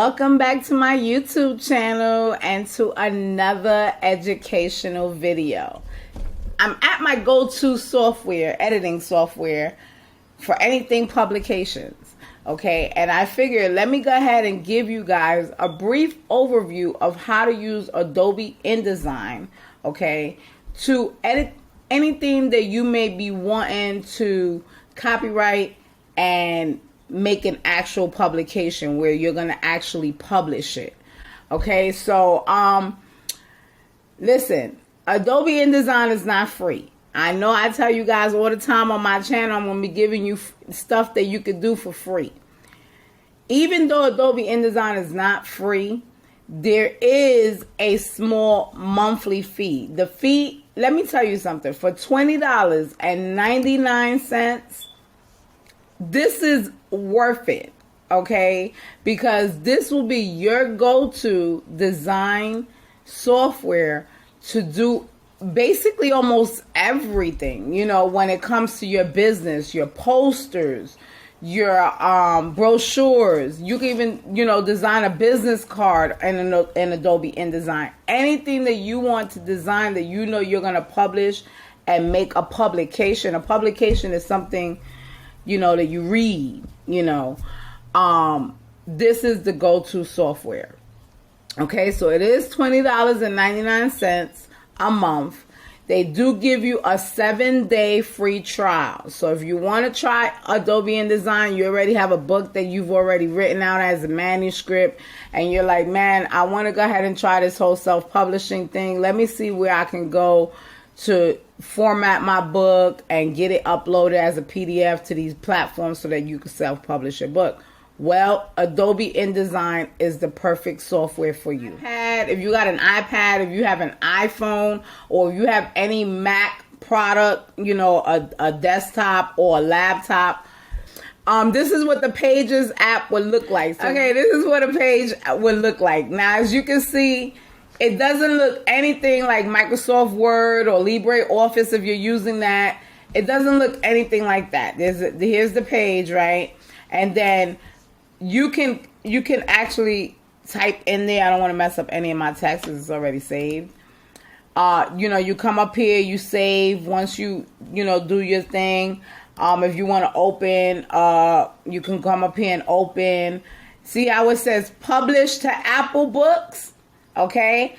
Welcome back to my YouTube channel and to another educational video. I'm at my go-to software, editing software for anything publications, okay? And I figured let me go ahead and give you guys a brief overview of how to use Adobe InDesign, okay, to edit anything that you may be wanting to copyright and make an actual publication where you're going to actually publish it. Okay, so listen, Adobe InDesign is not free. I know I tell you guys all the time on my channel, I'm going to be giving you stuff that you could do for free. Even though Adobe InDesign is not free, there is a small monthly fee. The fee, let me tell you something, for $20.99, this is worth it, okay? Because this will be your go-to design software to do basically almost everything, you know, when it comes to your business, your posters, your brochures. You can even, you know, design a business card in Adobe InDesign. Anything that you want to design that you know you're going to publish and make a publication. A publication is something, you know, that you read, you know. This is the go-to software. Okay, so it is $20.99 a month. They do give you a 7-day free trial. So if you want to try Adobe InDesign, you already have a book that you've already written out as a manuscript, and you're like, man, I want to go ahead and try this whole self-publishing thing. Let me see where I can go to format my book and get it uploaded as a PDF to these platforms so that you can self-publish your book. Well, Adobe InDesign is the perfect software for you. If you got an iPad, if you have an iPhone, or if you have any Mac product, you know, a desktop or a laptop, this is what the Pages app would look like. So, okay, this is what a page would look like. Now, as you can see, it doesn't look anything like Microsoft Word or LibreOffice if you're using that. It doesn't look anything like that. Here's the page, right? And then you can actually type in there. I don't want to mess up any of my text because it's already saved. You know, you come up here, you save once you know, do your thing. If you want to open, you can come up here and open. See how it says publish to Apple Books? Okay,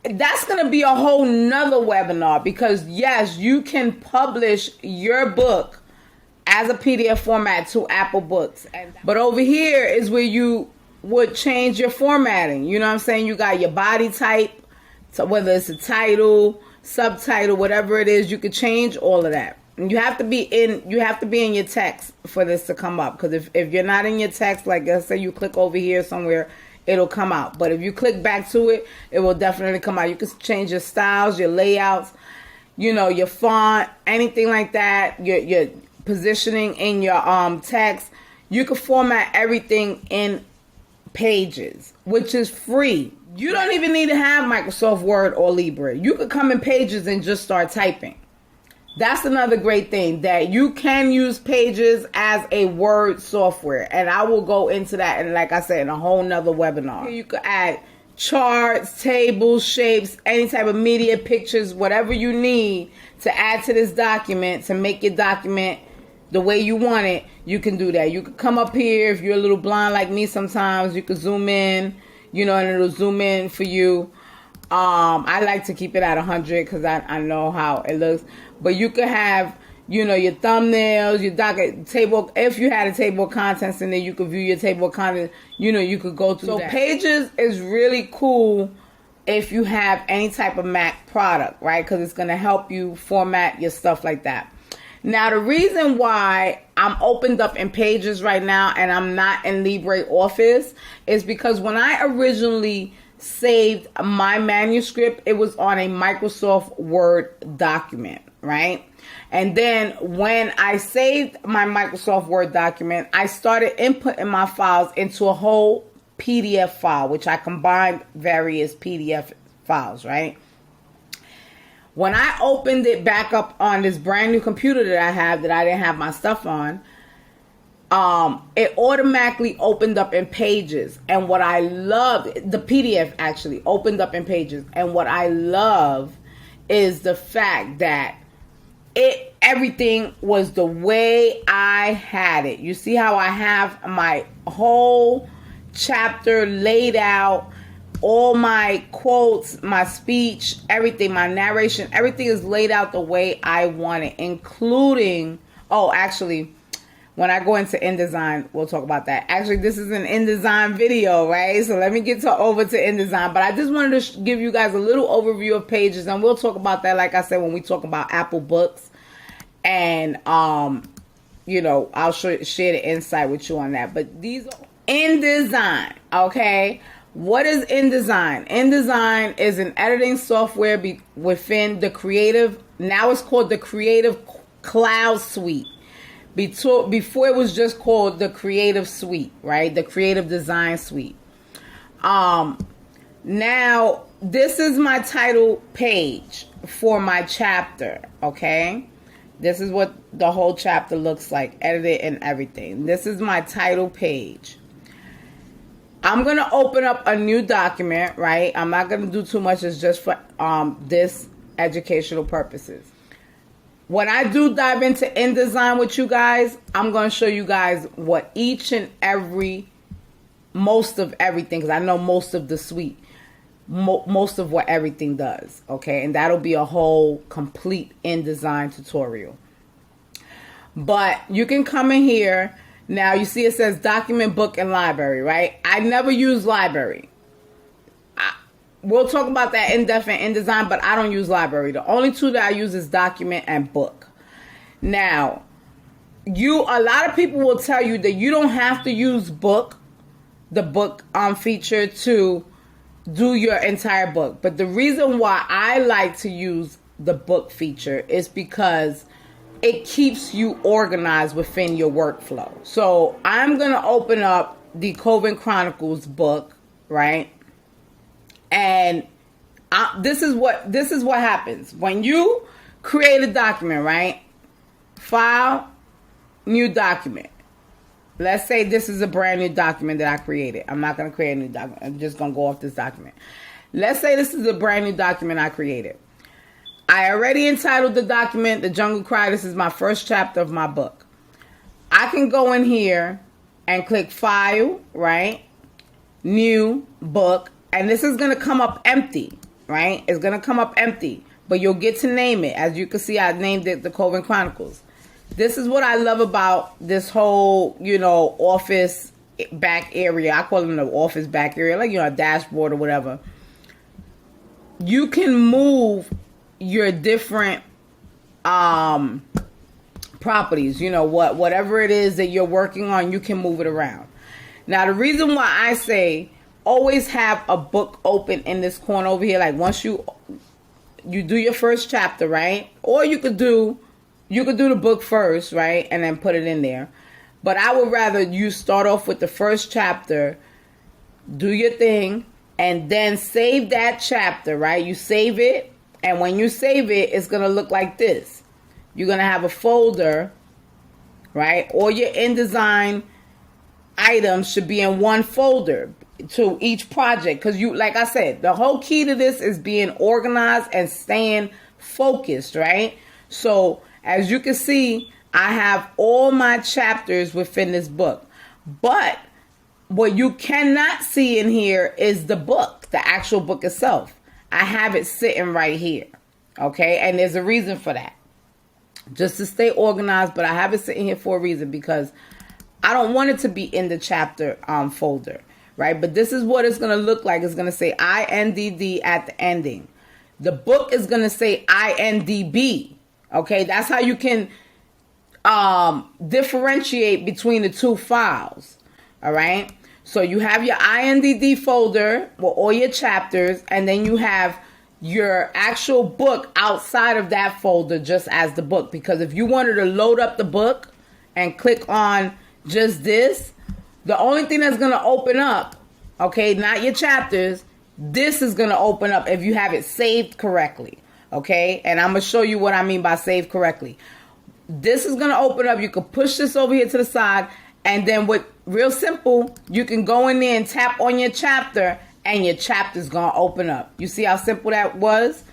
that's going to be a whole nother webinar, because yes, you can publish your book as a PDF format to Apple Books. But over here is where you would change your formatting. You know what I'm saying? You got your body type, so whether it's a title, subtitle, whatever it is, you could change all of that. And you have to be in your text for this to come up, because if you're not in your text, like let's say you click over here somewhere, it'll come out. But if you click back to it, it will definitely come out. You can change your styles, your layouts, you know, your font, anything like that, your positioning in your text. You can format everything in Pages, which is free. You don't even need to have Microsoft Word or Libre. You could come in Pages and just start typing. That's another great thing, that you can use Pages as a Word software. And I will go into that, and like I said, in a whole nother webinar. You could add charts, tables, shapes, any type of media, pictures, whatever you need to add to this document to make your document the way you want it. You can do that. You could come up here. If you're a little blind like me sometimes, you could zoom in, you know, and it'll zoom in for you. I like to keep it at 100 because I know how it looks. But you could have, you know, your thumbnails, your docket table. If you had a table of contents in there, you could view your table of contents. You know, you could go through that. So Pages is really cool if you have any type of Mac product, right? Because it's going to help you format your stuff like that. Now, the reason why I'm opened up in Pages right now and I'm not in LibreOffice is because when I originally saved my manuscript, it was on a Microsoft Word document, right? And then when I saved my Microsoft Word document, I started inputting my files into a whole PDF file, which I combined various PDF files, right? When I opened it back up on this brand new computer that I have that I didn't have my stuff on, it automatically opened up in Pages. And what I loved, the PDF actually opened up in Pages. And what I love is the fact that everything was the way I had it. You see how I have my whole chapter laid out, all my quotes, my speech, everything, my narration, everything is laid out the way I want it, including, oh, actually, when I go into InDesign, we'll talk about that. Actually, this is an InDesign video, right? So let me get over to InDesign. But I just wanted to give you guys a little overview of Pages, and we'll talk about that, like I said, when we talk about Apple Books. And, you know, I'll share the insight with you on that. But these are InDesign, okay? What is InDesign? InDesign is an editing software within the Creative. Now it's called the Creative Cloud Suite. Before it was just called the Creative Suite, right? The Creative Design Suite. Now this is my title page for my chapter, okay? This is what the whole chapter looks like, edited and everything. This is my title page. I'm going to open up a new document, right? I'm not going to do too much. It's just for this educational purposes. When I do dive into InDesign with you guys, I'm going to show you guys what each and most of everything, because I know most of the suite, most of what everything does, okay? And that'll be a whole complete InDesign tutorial. But you can come in here. Now, you see it says document, book, and library, right? I never use library. We'll talk about that in depth in InDesign, but I don't use library. The only two that I use is document and book. Now, a lot of people will tell you that you don't have to use the book feature to do your entire book. But the reason why I like to use the book feature is because it keeps you organized within your workflow. So I'm going to open up the COVID Chronicles book, right? And this is what happens when you create a document, right? File, new document. Let's say this is a brand new document that I created. I'm not going to create a new document. I'm just going to go off this document. Let's say this is a brand new document I created. I already entitled the document, The Jungle Cry. This is my first chapter of my book. I can go in here and click File, right? New book. And this is going to come up empty, right? It's going to come up empty. But you'll get to name it. As you can see, I named it The Coven Chronicles. This is what I love about this whole, office back area. I call them the office back area, like, a dashboard or whatever. You can move your different properties, whatever it is that you're working on, you can move it around. Now, the reason why I say always have a book open in this corner over here, like once you do your first chapter, right? Or you could do the book first, right? And then put it in there. But I would rather you start off with the first chapter, do your thing, and then save that chapter, right? You save it. And when you save it, it's going to look like this. You're going to have a folder, right? All your InDesign items should be in one folder to each project. Because like I said, the whole key to this is being organized and staying focused, right? So as you can see, I have all my chapters within this book. But what you cannot see in here is the book, the actual book itself. I have it sitting right here, okay? And there's a reason for that. Just to stay organized, but I have it sitting here for a reason because I don't want it to be in the chapter folder, right? But this is what it's going to look like. It's going to say INDD at the ending. The book is going to say INDB, okay? That's how you can differentiate between the two files, all right? So you have your INDD folder with all your chapters, and then you have your actual book outside of that folder just as the book. Because if you wanted to load up the book and click on just this, the only thing that's going to open up, okay, not your chapters, this is going to open up if you have it saved correctly, okay? And I'm going to show you what I mean by saved correctly. This is going to open up. You can push this over here to the side, And then with real simple, you can go in there and tap on your chapter and your chapter's going to open up. You see how simple that was?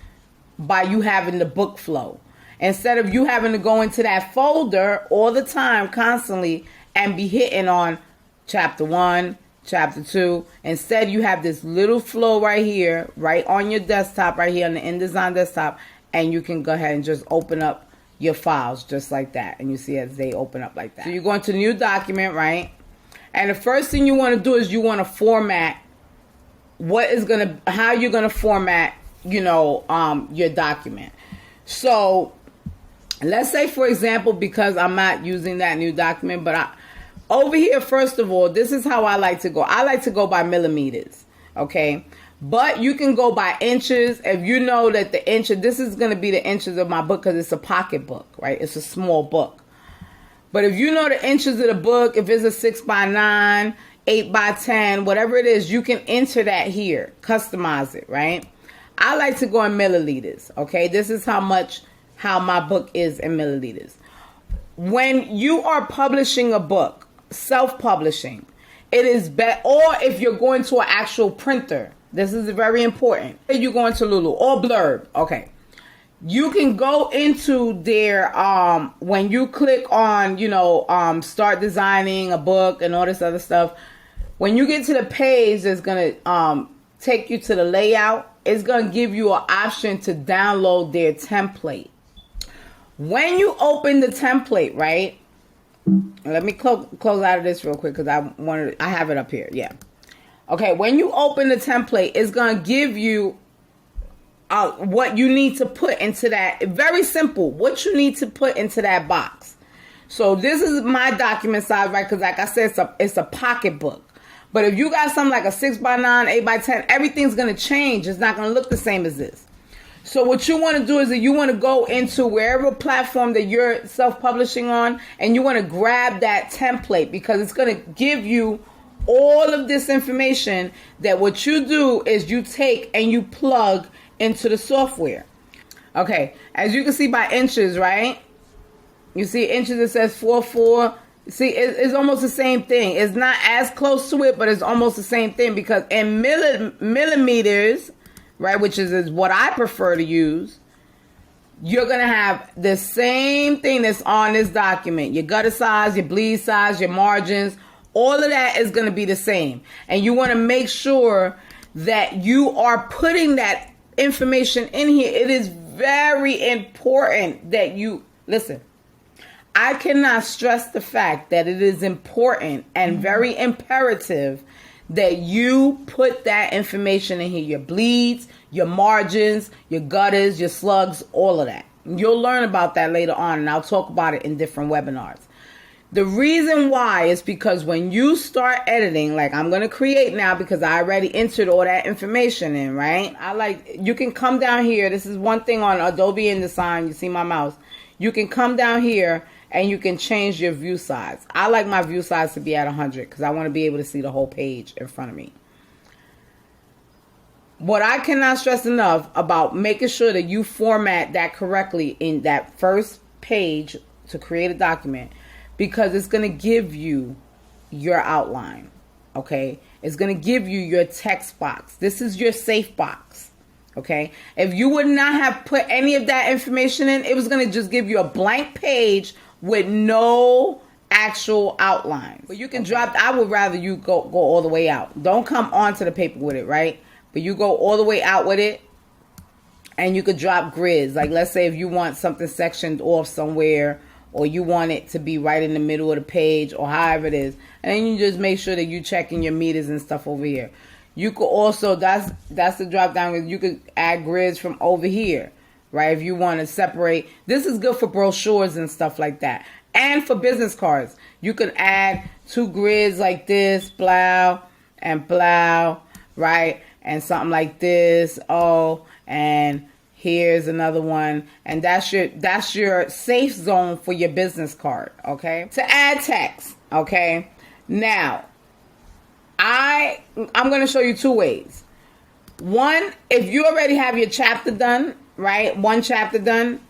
By you having the book flow. Instead of you having to go into that folder all the time, constantly, and be hitting on chapter 1, chapter 2. Instead, you have this little flow right here, right on your desktop, right here on the InDesign desktop, and you can go ahead and just open up your files just like that. And you see as they open up like that. So you go into new document, right? And the first thing you want to do is you want to format how you're going to format, your document. So let's say, for example, because I'm not using that new document, but over here, first of all, this is how I like to go. I like to go by millimeters, okay? But you can go by inches. If you know that this is going to be the inches of my book because it's a pocket book, right? It's a small book. But if you know the inches of the book, if it's a 6x9, 8x10, whatever it is, you can enter that here, customize it, right? I like to go in milliliters, okay? This is how my book is in milliliters. When you are publishing a book, self-publishing, it is better, or if you're going to an actual printer, this is very important. You're going to Lulu or Blurb, okay? You can go into their, when you click on, start designing a book and all this other stuff, when you get to the page that's going to take you to the layout, it's going to give you an option to download their template. When you open the template, right? Let me close out of this real quick because I have it up here. Yeah. Okay, when you open the template, it's going to give you what you need to put into that. Very simple. What you need to put into that box. So this is my document size, right? Because like I said, it's a pocket book. But if you got something like a 6x9, 8x10, everything's going to change. It's not going to look the same as this. So what you want to do is that you want to go into wherever platform that you're self-publishing on, and you want to grab that template because it's going to give you all of this information that what you do is you take and you plug into the software. Okay, as you can see by inches, right? You see inches, it says 4.4. See, it's almost the same thing. It's not as close to it, but it's almost the same thing because in millimeters, right, which is what I prefer to use, you're going to have the same thing that's on this document. Your gutter size, your bleed size, your margins, all of that is going to be the same. And you want to make sure that you are putting that information in here. It is very important that you, listen, I cannot stress the fact that it is important and very imperative that you put that information in here. Your bleeds, your margins, your gutters, your slugs, all of that. You'll learn about that later on, and I'll talk about it in different webinars. The reason why is because when you start editing, like I'm going to create now because I already entered all that information in, right? You can come down here. This is one thing on Adobe InDesign. You see my mouse. You can come down here and you can change your view size. I like my view size to be at 100 because I want to be able to see the whole page in front of me. What I cannot stress enough about making sure that you format that correctly in that first page to create a document, because it's going to give you your outline, okay? It's going to give you your text box. This is your safe box, okay? If you would not have put any of that information in, it was going to just give you a blank page with no actual outline. But you can drop, I would rather you go all the way out. Don't come onto the paper with it, right? But you go all the way out with it, and you could drop grids. Like let's say if you want something sectioned off somewhere, or you want it to be right in the middle of the page, or however it is. And then you just make sure that you checking your meters and stuff over here. You could also, that's the drop down, you could add grids from over here, right? If you want to separate. This is good for brochures and stuff like that. And for business cards. You could add 2 grids like this, plow and plow, right? And something like this, and here's another one, and that's your safe zone for your business card, okay? To add text, okay? Now, I'm going to show you 2 ways. One, if you already have your chapter done, right? 1 chapter done,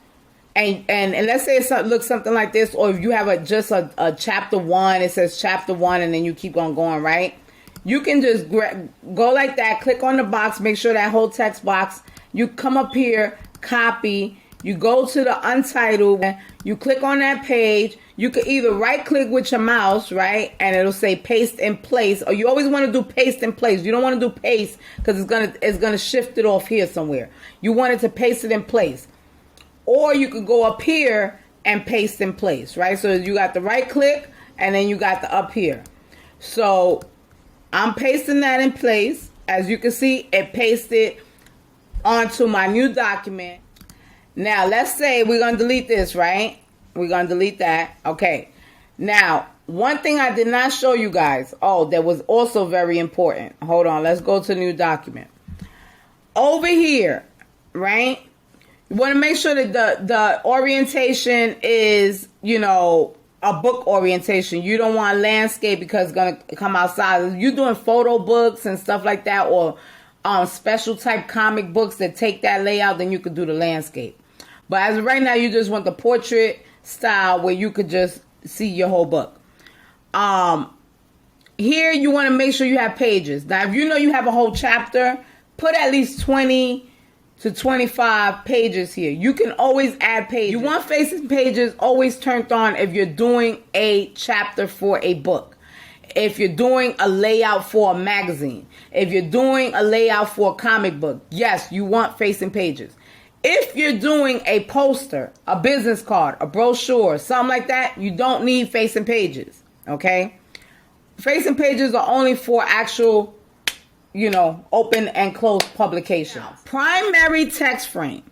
and let's say it looks something like this, or if you have just a chapter 1, it says chapter 1, and then you keep on going, right? You can just go like that, click on the box, make sure that whole text box, you come up here, copy, you go to the untitled, you click on that page. You can either right click with your mouse, right? And it'll say paste in place, or you always want to do paste in place. You don't want to do paste because it's gonna shift it off here somewhere. You want it to paste it in place. Or you could go up here and paste in place, right? So you got the right click and then you got the up here. So I'm pasting that in place. As you can see, it pasted onto my new document. Now, let's say we're going to delete this, right? We're going to delete that. Okay. Now, one thing I did not show you guys. Oh, that was also very important. Hold on. Let's go to new document. Over here, right? You want to make sure that the orientation is, you know, a book orientation. You don't want landscape because it's going to come outside. If you're doing photo books and stuff like that, or special type comic books that take that layout, then you could do the landscape. But as of right now, you just want the portrait style where you could just see your whole book. Here, you want to make sure you have pages. Now, if you know you have a whole chapter, put at least 20 to 25 pages here. You can always add pages. You want facing pages always turned on if you're doing a chapter for a book. If you're doing a layout for a magazine. If you're doing a layout for a comic book. Yes, you want facing pages. If you're doing a poster, a business card, a brochure, something like that, you don't need facing pages, okay? Facing pages are only for actual, you know, open and closed publications. Primary text frame.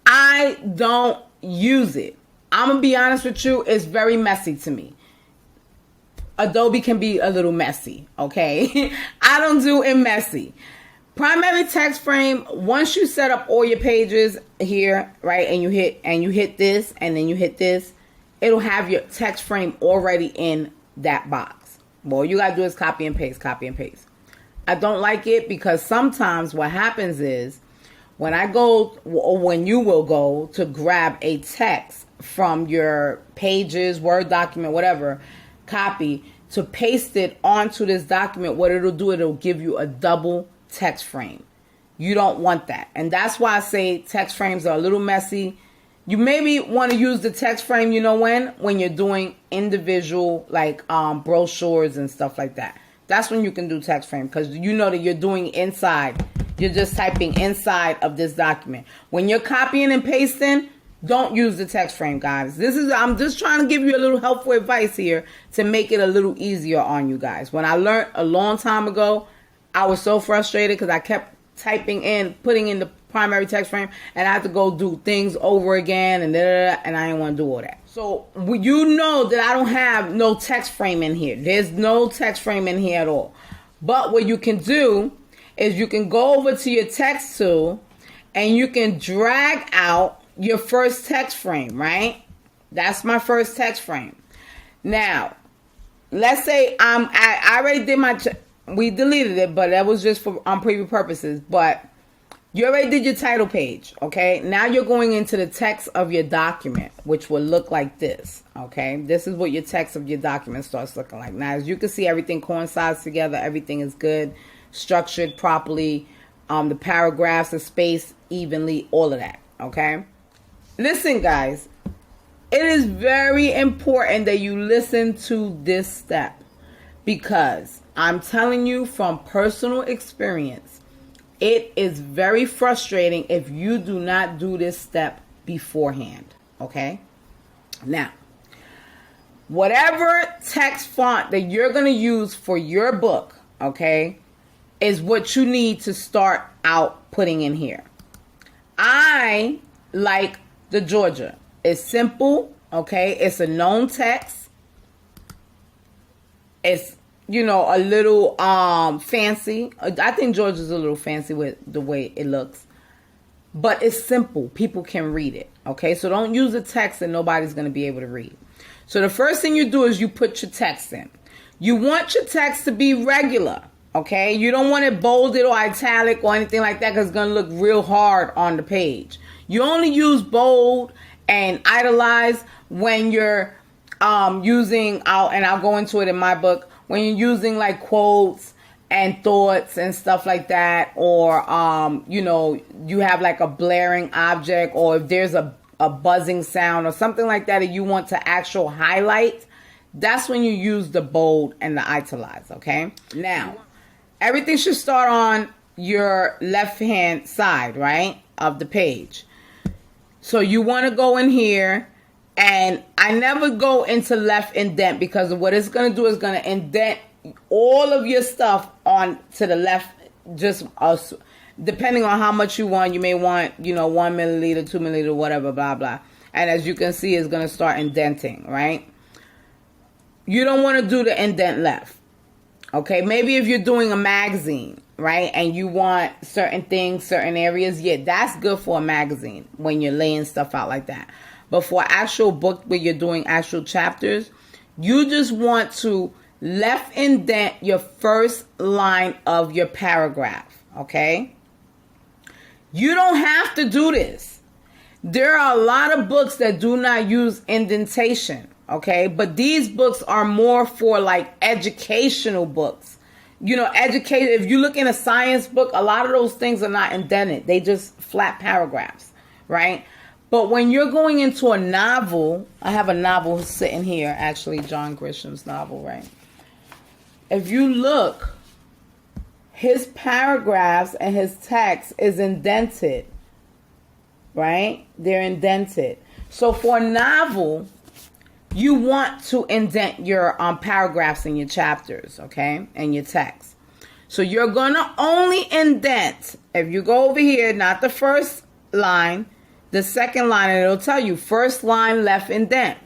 I don't use it. I'm going to be honest with you, it's very messy to me. Adobe can be a little messy, okay? I don't do it messy. Primary text frame, once you set up all your pages here, right, and you hit this, and then you hit this, it'll have your text frame already in that box. Well, all you gotta do is copy and paste, copy and paste. I don't like it because sometimes what happens is when I go, or when you will go to grab a text from your pages, Word document, whatever, copy, to paste it onto this document, what it'll do, it'll give you a double text frame. You don't want that. And that's why I say text frames are a little messy. You maybe want to use the text frame, you know when you're doing individual like brochures and stuff like that. That's when you can do text frame, because you know that you're doing inside. You're just typing inside of this document. When you're copying and pasting, don't use the text frame, guys. I'm just trying to give you a little helpful advice here to make it a little easier on you guys. When I learned a long time ago, I was so frustrated because I kept putting in the primary text frame, and I had to go do things over again, and I didn't want to do all that. So you know that I don't have no text frame in here. There's no text frame in here at all. But what you can do is you can go over to your text tool, and you can drag out your first text frame, right? That's my first text frame. Now, let's say I already did we deleted it, but that was just for preview purposes. But you already did your title page, okay? Now you're going into the text of your document, which will look like this, okay? This is what your text of your document starts looking like. Now, as you can see, everything coincides together. Everything is good, structured properly. The paragraphs are spaced evenly, all of that, okay? Listen, guys, it is very important that you listen to this step, because I'm telling you from personal experience, it is very frustrating if you do not do this step beforehand, okay? Now, whatever text font that you're going to use for your book, okay, is what you need to start out putting in here. I like the Georgia. It's simple, okay? It's a known text. It's, you know, a little fancy. I think Georgia's a little fancy with the way it looks. But it's simple. People can read it, okay? So don't use a text that nobody's going to be able to read. So the first thing you do is you put your text in. You want your text to be regular, okay? You don't want it bolded or italic or anything like that, because it's going to look real hard on the page. You only use bold and italize when you're using, I'll go into it in my book, when you're using like quotes and thoughts and stuff like that, or you know, you have like a blaring object, or if there's a buzzing sound or something like that, and you want to actual highlight, that's when you use the bold and the italize. Okay, now everything should start on your left hand side, right, of the page. So you want to go in here, and I never go into left indent, because what it's going to do is going to indent all of your stuff on to the left, just depending on how much you want. You may want, you know, 1 milliliter, 2 milliliter, whatever, blah, blah. And as you can see, it's going to start indenting, right? You don't want to do the indent left. Okay, maybe if you're doing a magazine, right, and you want certain things, certain areas, yeah, that's good for a magazine when you're laying stuff out like that. But for an actual book where you're doing actual chapters, you just want to left indent your first line of your paragraph, okay? You don't have to do this. There are a lot of books that do not use indentation, okay? But these books are more for like educational books. You know, if you look in a science book, a lot of those things are not indented. They just flat paragraphs, right? But when you're going into a novel, I have a novel sitting here, actually, John Grisham's novel, right? If you look, his paragraphs and his text is indented, right? They're indented. So for a novel, you want to indent your paragraphs in your chapters, okay, and your text. So you're going to only indent, if you go over here, not the first line, the second line, and it'll tell you first line left indent.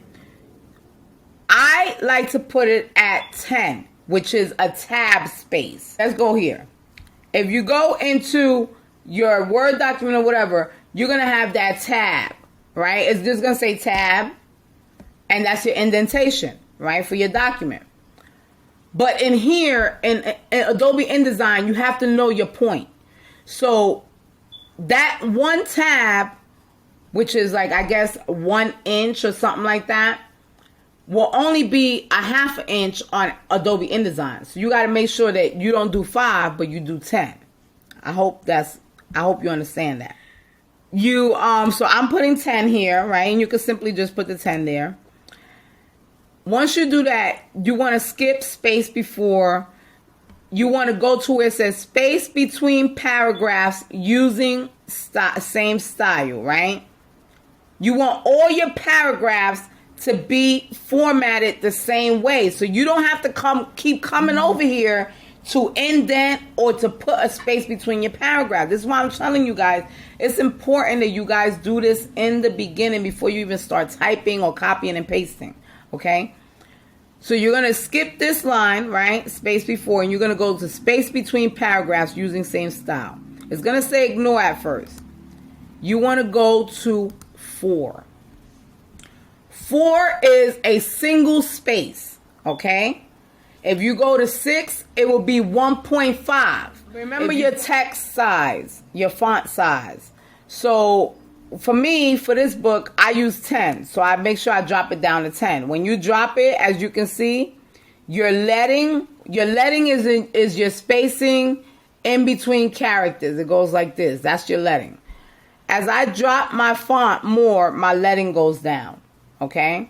I like to put it at 10, which is a tab space. Let's go here. If you go into your Word document or whatever, you're going to have that tab, right? It's just going to say tab, and that's your indentation, right, for your document. But in here, in Adobe InDesign, you have to know your point. So that one tab, which is like, I guess, 1 inch or something like that, will only be a ½ inch on Adobe InDesign. So you got to make sure that you don't do 5, but you do 10. I hope you understand that. So I'm putting 10 here, right? And you can simply just put the 10 there. Once you do that, you want to skip space before. You want to go to where it says space between paragraphs using same style, right? You want all your paragraphs to be formatted the same way. So you don't have to keep coming over here to indent or to put a space between your paragraph. This is why I'm telling you guys, it's important that you guys do this in the beginning before you even start typing or copying and pasting, okay? So you're going to skip this line, right, space before, and you're going to go to space between paragraphs using same style. It's going to say ignore at first. You want to go to 4. 4 is a single space, okay? If you go to 6, it will be 1.5. Remember your text size, your font size. So for me, for this book, I use 10. So I make sure I drop it down to 10. When you drop it, as you can see, your leading is your spacing in between characters. It goes like this. That's your leading. As I drop my font more, my leading goes down. Okay?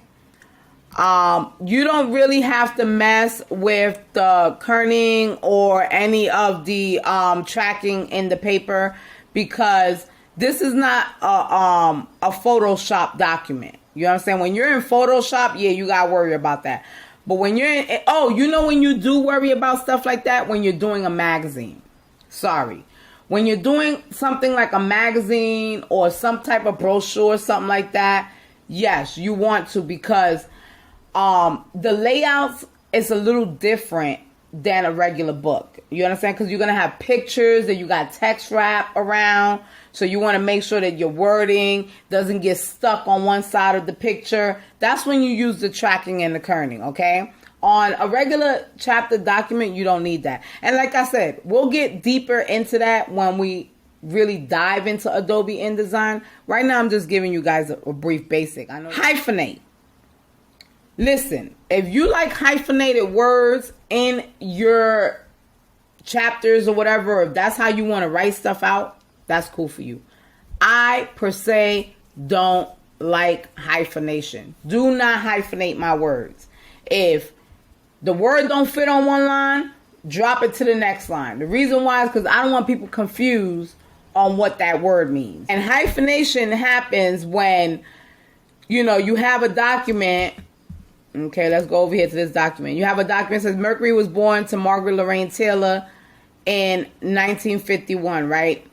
You don't really have to mess with the kerning or any of the tracking in the paper, because this is not a Photoshop document. You know what I'm saying? When you're in Photoshop, yeah, you got to worry about that. But when you're in, when you do worry about stuff like that, when you're doing a magazine. Sorry. When you're doing something like a magazine or some type of brochure, something like that, yes, you want to, because the layouts is a little different than a regular book. You understand? Because you're going to have pictures and you got text wrap around. So you want to make sure that your wording doesn't get stuck on one side of the picture. That's when you use the tracking and the kerning, okay? On a regular chapter document, you don't need that. And like I said, we'll get deeper into that when we really dive into Adobe InDesign. Right now, I'm just giving you guys a brief basic. I know. Hyphenate. Listen, if you like hyphenated words in your chapters or whatever, if that's how you want to write stuff out, that's cool for you. I, per se, don't like hyphenation. Do not hyphenate my words. If the word don't fit on one line, drop it to the next line. The reason why is because I don't want people confused on what that word means. And hyphenation happens when, you know, you have a document. Okay, let's go over here to this document. You have a document that says Mercury was born to Margaret Lorraine Taylor in 1951, right?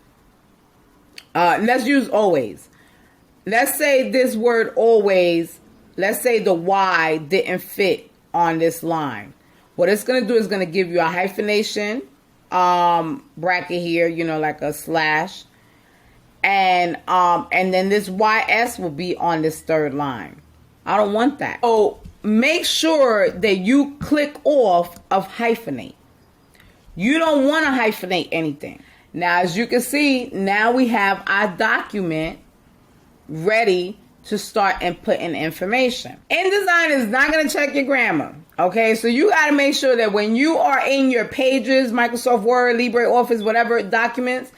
Let's use always. Let's say this word always, let's say the Y didn't fit on this line. What it's going to do is going to give you a hyphenation bracket here, you know, like a slash. And then this YS will be on this third line. I don't want that. So make sure that you click off of hyphenate. You don't want to hyphenate anything. Now, as you can see, now we have our document ready to start inputting information. InDesign is not going to check your grammar. Okay, so you got to make sure that when you are in your Pages, Microsoft Word, LibreOffice, whatever documents,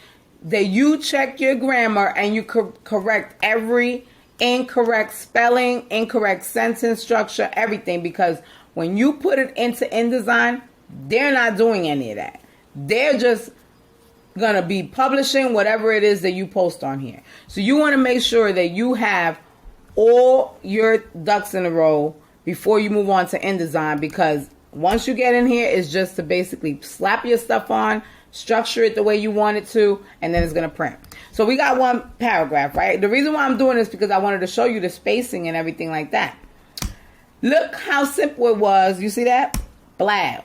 that you check your grammar and you correct every incorrect spelling, incorrect sentence structure, everything. Because when you put it into InDesign, they're not doing any of that. They're just going to be publishing whatever it is that you post on here. So you want to make sure that you have all your ducks in a row before you move on to InDesign, because once you get in here, it's just to basically slap your stuff on, structure it the way you want it to, and then it's going to print. So we got one paragraph, right? The reason why I'm doing this is because I wanted to show you the spacing and everything like that. Look how simple it was. You see that? Blow.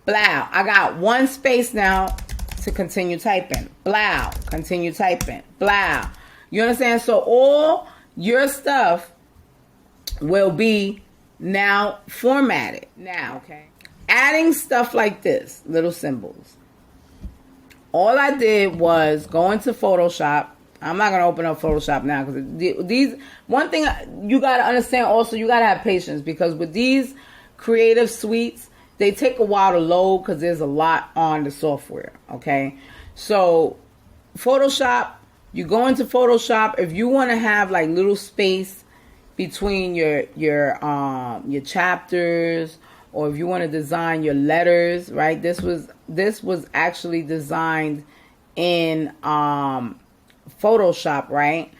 Blow. I got one space now to continue typing. Blow. Continue typing. Blow. You understand? So all your stuff will be now formatted. Now, okay. Adding stuff like this, little symbols. All I did was go into Photoshop. I'm not going to open up Photoshop now because these, one thing you got to understand also, you got to have patience, because with these creative suites, they take a while to load because there's a lot on the software. Okay. So Photoshop, you go into Photoshop. If you want to have like little space between your chapters, or if you want to design your letters, right? This was actually designed in Photoshop, right?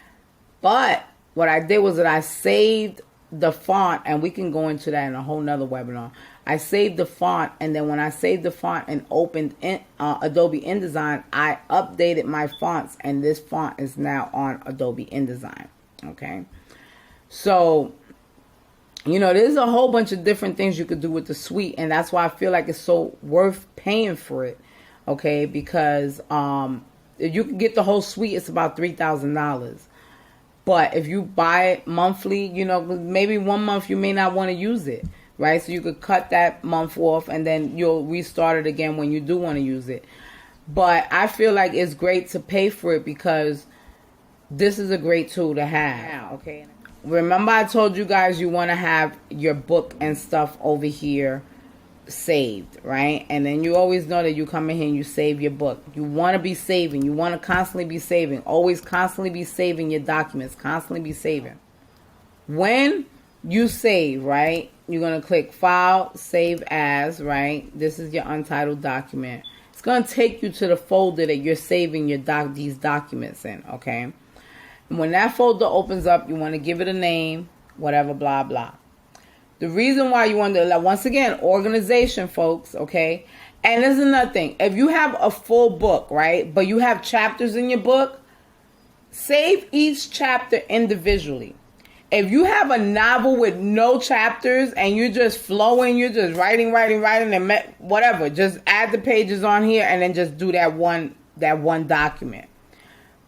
But what I did was that I saved the font, and we can go into that in a whole nother webinar. I saved the font, and then when I saved the font and opened Adobe InDesign, I updated my fonts, and this font is now on Adobe InDesign. Okay. So, you know, there's a whole bunch of different things you could do with the suite, and that's why I feel like it's so worth paying for it, okay? Because if you can get the whole suite, it's about $3,000. But if you buy it monthly, you know, maybe 1 month you may not want to use it, right? So you could cut that month off, and then you'll restart it again when you do want to use it. But I feel like it's great to pay for it because this is a great tool to have, okay? Remember I told you guys you want to have your book and stuff over here saved, right? And then you always know that you come in here and you save your book. You want to be saving. You want to constantly be saving. Always constantly be saving your documents. Constantly be saving. When you save, right, you're going to click File, Save As, right? This is your untitled document. It's going to take you to the folder that you're saving these documents in, okay? When that folder opens up, you want to give it a name, whatever, blah, blah. The reason why you want to, once again, organization, folks, okay? And this is another thing. If you have a full book, right, but you have chapters in your book, save each chapter individually. If you have a novel with no chapters and you're just flowing, you're just writing, and whatever, just add the pages on here and then just do that one document.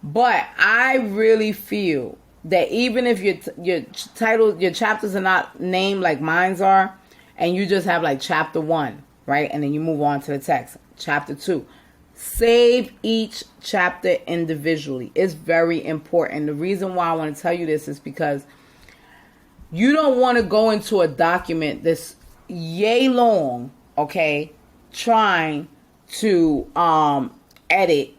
But I really feel that even if your chapters are not named like mine's are, and you just have like chapter 1, right? And then you move on to the text, chapter 2. Save each chapter individually. It's very important. The reason why I want to tell you this is because you don't want to go into a document that's yay long, okay, trying to edit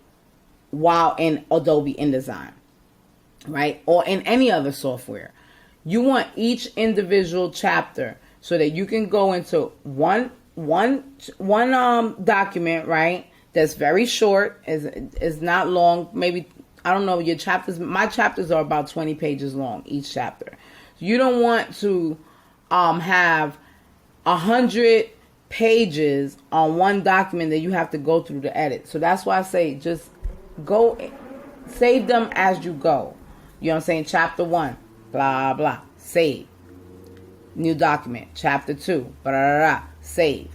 while in Adobe InDesign, right? Or in any other software. You want each individual chapter so that you can go into one document, right? That's very short, is not long. Maybe, I don't know, your chapters, my chapters are about 20 pages long, each chapter. You don't want to have 100 pages on one document that you have to go through to edit. So that's why I say just go, save them as you go. You know what I'm saying? Chapter 1, blah, blah, save. New document. Chapter 2, blah, blah, blah, save.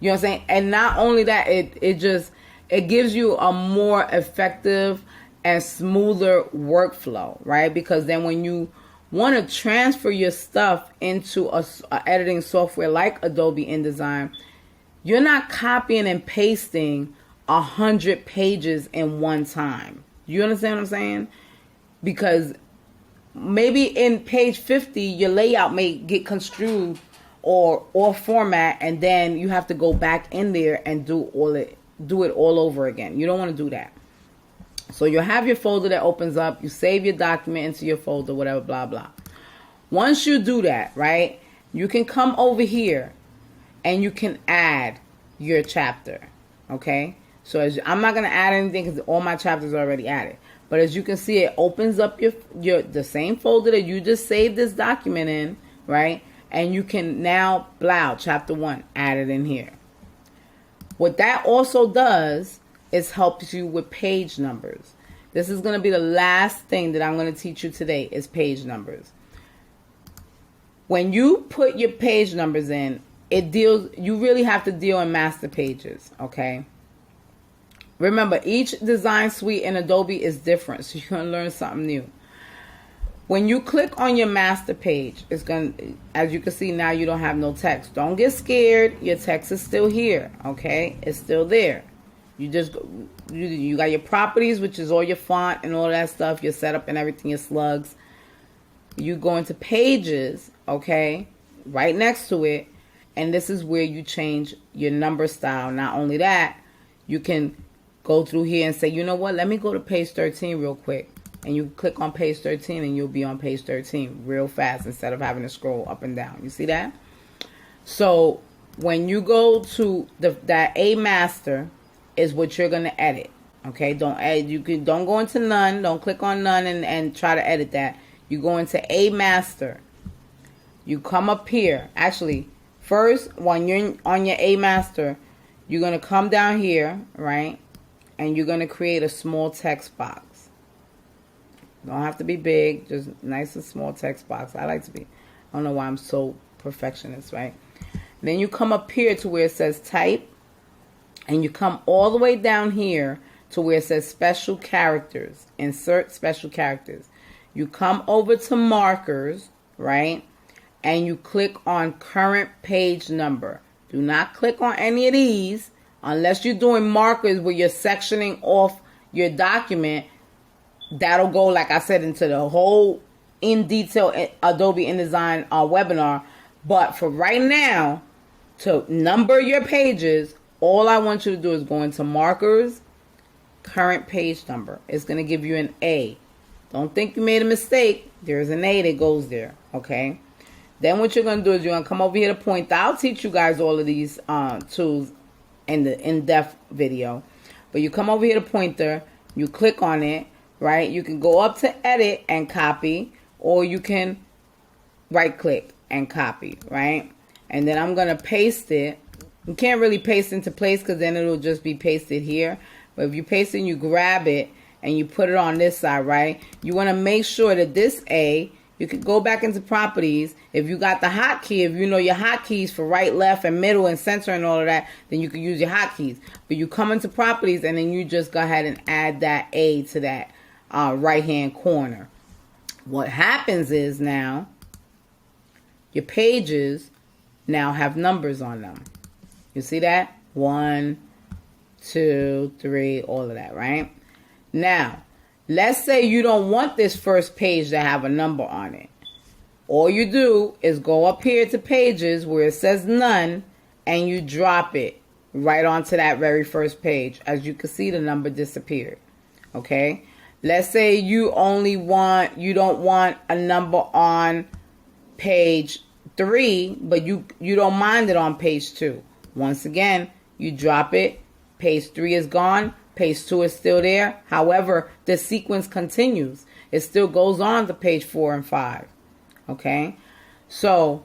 You know what I'm saying? And not only that, it gives you a more effective and smoother workflow, right? Because then when you want to transfer your stuff into a editing software like Adobe InDesign, you're not copying and pasting 100 pages in one time. You understand what I'm saying? Because maybe in page 50, your layout may get construed or format, and then you have to go back in there and do it all over again. You don't want to do that. So you'll have your folder that opens up. You save your document into your folder, whatever, blah, blah. Once you do that, right, you can come over here and you can add your chapter, okay? So I'm not going to add anything because all my chapters are already added. But as you can see, it opens up the same folder that you just saved this document in, right? And you can now, chapter 1, add it in here. What that also does is helps you with page numbers. This is going to be the last thing that I'm going to teach you today is page numbers. When you put your page numbers in, you really have to deal in master pages, okay? Remember, each design suite in Adobe is different, so you're going to learn something new. When you click on your master page, it's going to, as you can see now, you don't have no text. Don't get scared. Your text is still here, okay? It's still there. You got your properties, which is all your font and all that stuff, your setup and everything, your slugs. You go into pages, okay, right next to it, and this is where you change your number style. Not only that, you can go through here and say, you know what, let me go to page 13 real quick. And you click on page 13 and you'll be on page 13 real fast instead of having to scroll up and down. You see that? So when you go to that A master is what you're going to edit. Okay, don't go into none. Don't click on none and try to edit that. You go into A master. You come up here. Actually, first, when you're on your A master, you're going to come down here, right? And you're going to create a small text box. Don't have to be big, just nice and small text box. I like to be. I don't know why I'm so perfectionist, right? Then you come up here to where it says type, and you come all the way down here to where it says special characters. Insert special characters. You come over to markers, right? And you click on current page number. Do not click on any of these unless you're doing markers where you're sectioning off your document. That'll go, like I said, into the whole in detail Adobe InDesign webinar. But for right now, to number your pages, all I want you to do is go into markers, current page number. It's going to give you an A. Don't think you made a mistake. There's an A that goes there, okay? Then what you're going to do is you're going to come over here to pointer. I'll teach you guys all of these tools in the in-depth video. But you come over here to pointer, you click on it. Right? You can go up to edit and copy, or you can right click and copy, right? And then I'm going to paste it. You can't really paste into place because then it'll just be pasted here. But if you paste it and you grab it and you put it on this side, right? You want to make sure that this A, you can go back into properties. If you got the hotkey, if you know your hotkeys for right, left, and middle, and center, and all of that, then you can use your hotkeys. But you come into properties and then you just go ahead and add that A to that right hand corner. What happens is now your pages now have numbers on them. You see that? 1, 2, 3, all of that, right? Now, let's say you don't want this first page to have a number on it. All you do is go up here to Pages where it says None, and you drop it right onto that very first page. As you can see, the number disappeared. Okay? Let's say you don't want a number on page 3, but you don't mind it on page 2. Once again, you drop it. Page 3 is gone. Page 2 is still there. However, the sequence continues. It still goes on to page 4 and 5. Okay, so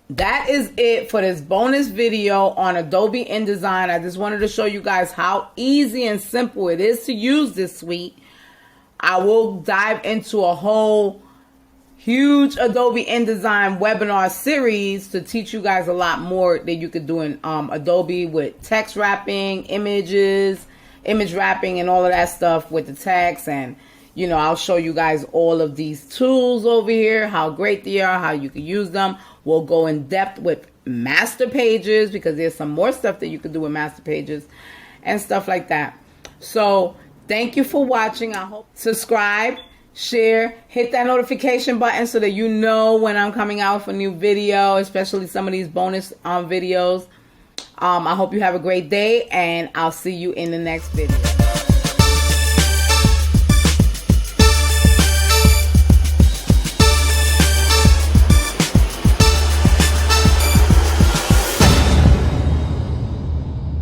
that is it for this bonus video on Adobe InDesign. I just wanted to show you guys how easy and simple it is to use this suite. I will dive into a whole huge Adobe InDesign webinar series to teach you guys a lot more that you could do in Adobe with text wrapping, image wrapping, and all of that stuff with the text. And you know, I'll show you guys all of these tools over here, how great they are, how you can use them. We'll go in depth with master pages because there's some more stuff that you can do with master pages and stuff like that. So thank you for watching. I hope subscribe, share, hit that notification button so that you know when I'm coming out with a new video, especially some of these bonus videos. I hope you have a great day, and I'll see you in the next video.